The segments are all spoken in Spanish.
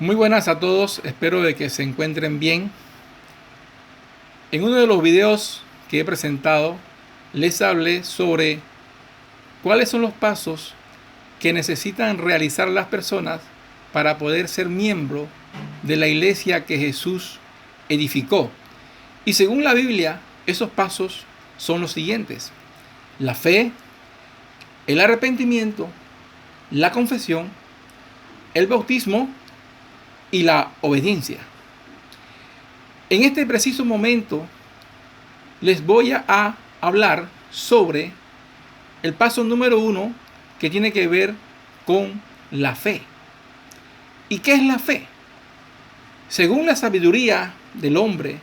Muy buenas a todos, espero de que se encuentren bien. En uno de los videos que he presentado, les hablé sobre cuáles son los pasos que necesitan realizar las personas para poder ser miembro de la iglesia que Jesús edificó. Y según la Biblia, esos pasos son los siguientes: la fe, el arrepentimiento, la confesión, el bautismo y la obediencia. En este preciso momento les voy a hablar sobre el paso número 1, que tiene que ver con la fe. ¿Y qué es la fe? Según la sabiduría del hombre,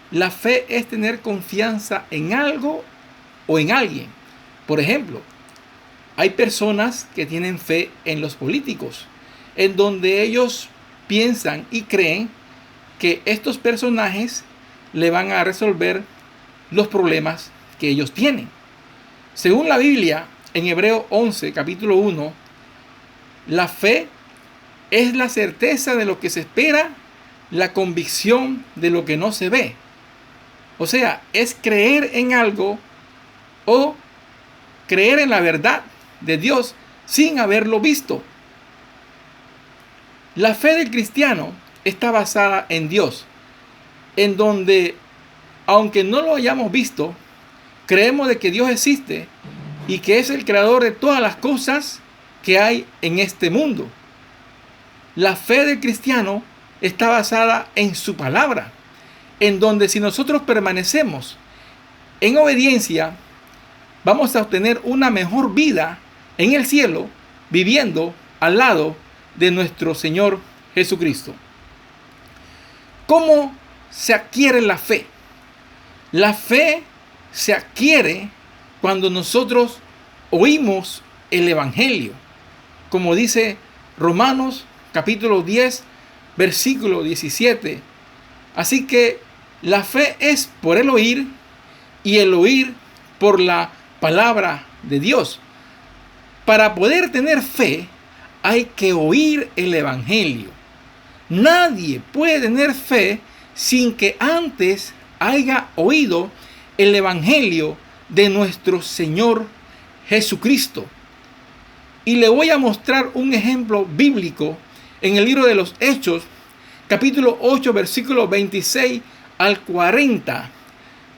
la fe es tener confianza en algo o en alguien. Por ejemplo, hay personas que tienen fe en los políticos, en donde ellos piensan y creen que estos personajes le van a resolver los problemas que ellos tienen. Según la Biblia, en Hebreos 11, capítulo 1, la fe es la certeza de lo que se espera, la convicción de lo que no se ve. O sea, es creer en algo o creer en la verdad de Dios sin haberlo visto. La fe del cristiano está basada en Dios, en donde, aunque no lo hayamos visto, creemos de que Dios existe y que es el creador de todas las cosas que hay en este mundo. La fe del cristiano está basada en su palabra, en donde si nosotros permanecemos en obediencia, vamos a obtener una mejor vida en el cielo, viviendo al lado de nuestro Señor Jesucristo. ¿Cómo se adquiere la fe? La fe se adquiere cuando nosotros oímos el Evangelio, como dice Romanos capítulo 10, versículo 17. Así que la fe es por el oír y el oír por la palabra de Dios. Para poder tener fe hay que oír el Evangelio. Nadie puede tener fe sin que antes haya oído el Evangelio de nuestro Señor Jesucristo. Y le voy a mostrar un ejemplo bíblico en el libro de los Hechos, capítulo 8, versículos 26 al 40.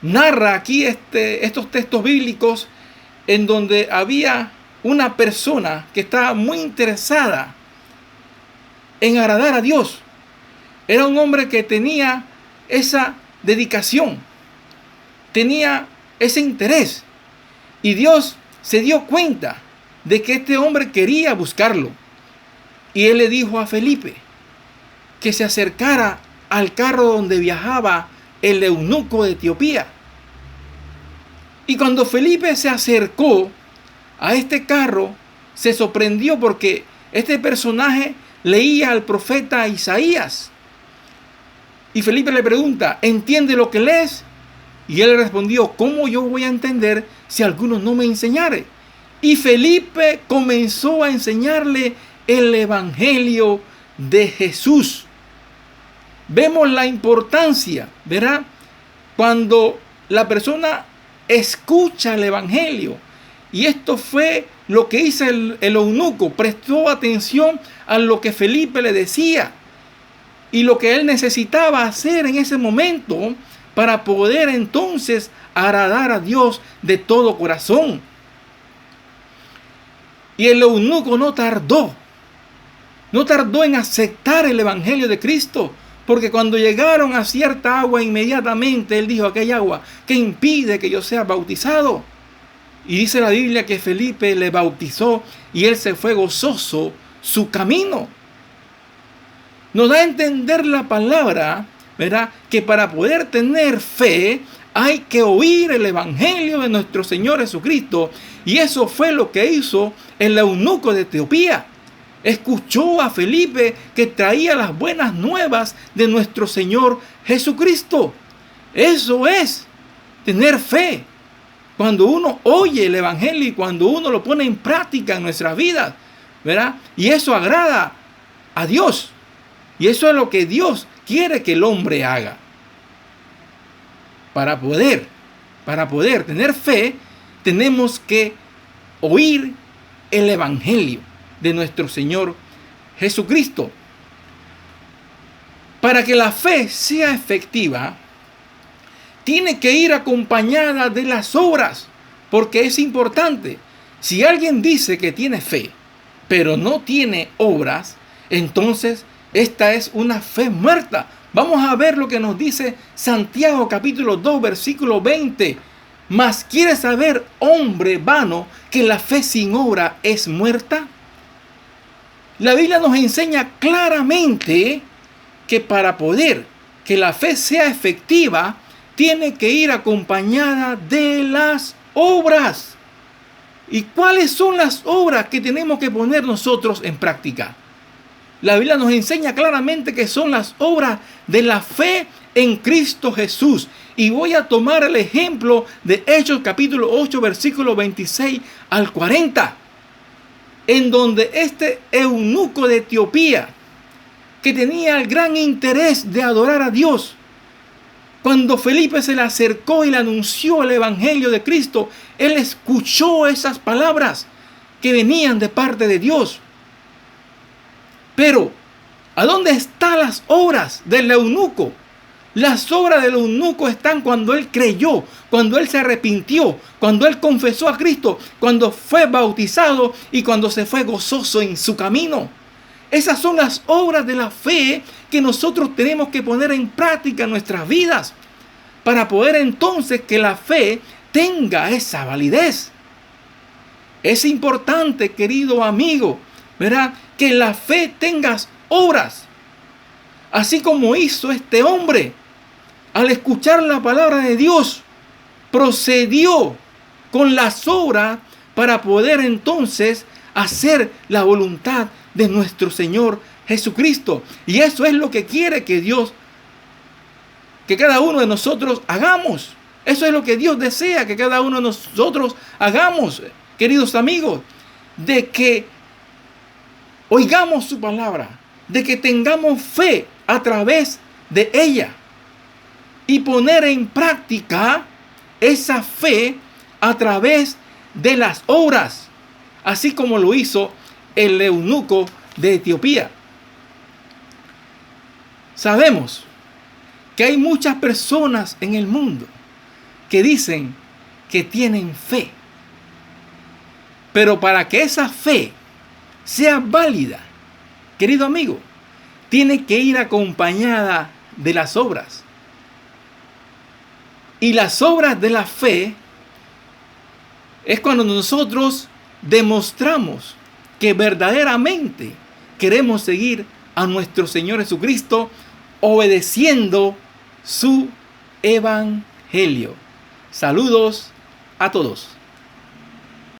Narra aquí estos textos bíblicos en donde había una persona que estaba muy interesada en agradar a Dios. Era un hombre que tenía esa dedicación, tenía ese interés, y Dios se dio cuenta de que este hombre quería buscarlo, y él le dijo a Felipe que se acercara al carro donde viajaba el eunuco de Etiopía. Y cuando Felipe se acercó a este carro, se sorprendió porque este personaje leía al profeta Isaías. Y Felipe le pregunta: ¿entiende lo que lees? Y él respondió: ¿cómo yo voy a entender si alguno no me enseñare? Y Felipe comenzó a enseñarle el Evangelio de Jesús. Vemos la importancia, ¿verdad? Cuando la persona escucha el Evangelio. Y esto fue lo que hizo el eunuco. Prestó atención a lo que Felipe le decía y lo que él necesitaba hacer en ese momento para poder entonces agradar a Dios de todo corazón. Y el eunuco no tardó en aceptar el Evangelio de Cristo, porque cuando llegaron a cierta agua, inmediatamente él dijo: aquella agua que impide que yo sea bautizado. Y dice la Biblia que Felipe le bautizó y él se fue gozoso su camino. Nos da a entender la palabra, ¿verdad?, que para poder tener fe hay que oír el Evangelio de nuestro Señor Jesucristo. Y eso fue lo que hizo el eunuco de Etiopía. Escuchó a Felipe que traía las buenas nuevas de nuestro Señor Jesucristo. Eso es tener fe. Cuando uno oye el Evangelio y cuando uno lo pone en práctica en nuestras vidas, ¿verdad? Y eso agrada a Dios. Y eso es lo que Dios quiere que el hombre haga. Para poder tener fe, tenemos que oír el Evangelio de nuestro Señor Jesucristo. Para que la fe sea efectiva, tiene que ir acompañada de las obras, porque es importante. Si alguien dice que tiene fe, pero no tiene obras, entonces esta es una fe muerta. Vamos a ver lo que nos dice Santiago capítulo 2, versículo 20. Mas ¿quieres saber, hombre vano, que la fe sin obra es muerta? La Biblia nos enseña claramente que para poder que la fe sea efectiva, tiene que ir acompañada de las obras. ¿Y cuáles son las obras que tenemos que poner nosotros en práctica? La Biblia nos enseña claramente que son las obras de la fe en Cristo Jesús. Y voy a tomar el ejemplo de Hechos capítulo 8, versículo 26 al 40. En donde este eunuco de Etiopía, que tenía el gran interés de adorar a Dios, cuando Felipe se le acercó y le anunció el Evangelio de Cristo, él escuchó esas palabras que venían de parte de Dios. Pero, ¿a dónde están las obras del eunuco? Las obras del eunuco están cuando él creyó, cuando él se arrepintió, cuando él confesó a Cristo, cuando fue bautizado y cuando se fue gozoso en su camino. Esas son las obras de la fe que nosotros tenemos que poner en práctica en nuestras vidas para poder entonces que la fe tenga esa validez. Es importante, querido amigo, ¿verdad?, que la fe tenga obras, así como hizo este hombre. Al escuchar la palabra de Dios, procedió con las obras para poder entonces hacer la voluntad de nuestro Señor Jesucristo. Y eso es lo que quiere que Dios, que cada uno de nosotros hagamos. Eso es lo que Dios desea que cada uno de nosotros hagamos, queridos amigos, de que oigamos su palabra, de que tengamos fe a través de ella y poner en práctica esa fe a través de las obras, así como lo hizo el eunuco de Etiopía. Sabemos que hay muchas personas en el mundo que dicen que tienen fe, pero para que esa fe sea válida, querido amigo, tiene que ir acompañada de las obras. Y las obras de la fe es cuando nosotros demostramos que verdaderamente queremos seguir a nuestro Señor Jesucristo obedeciendo su evangelio. Saludos a todos.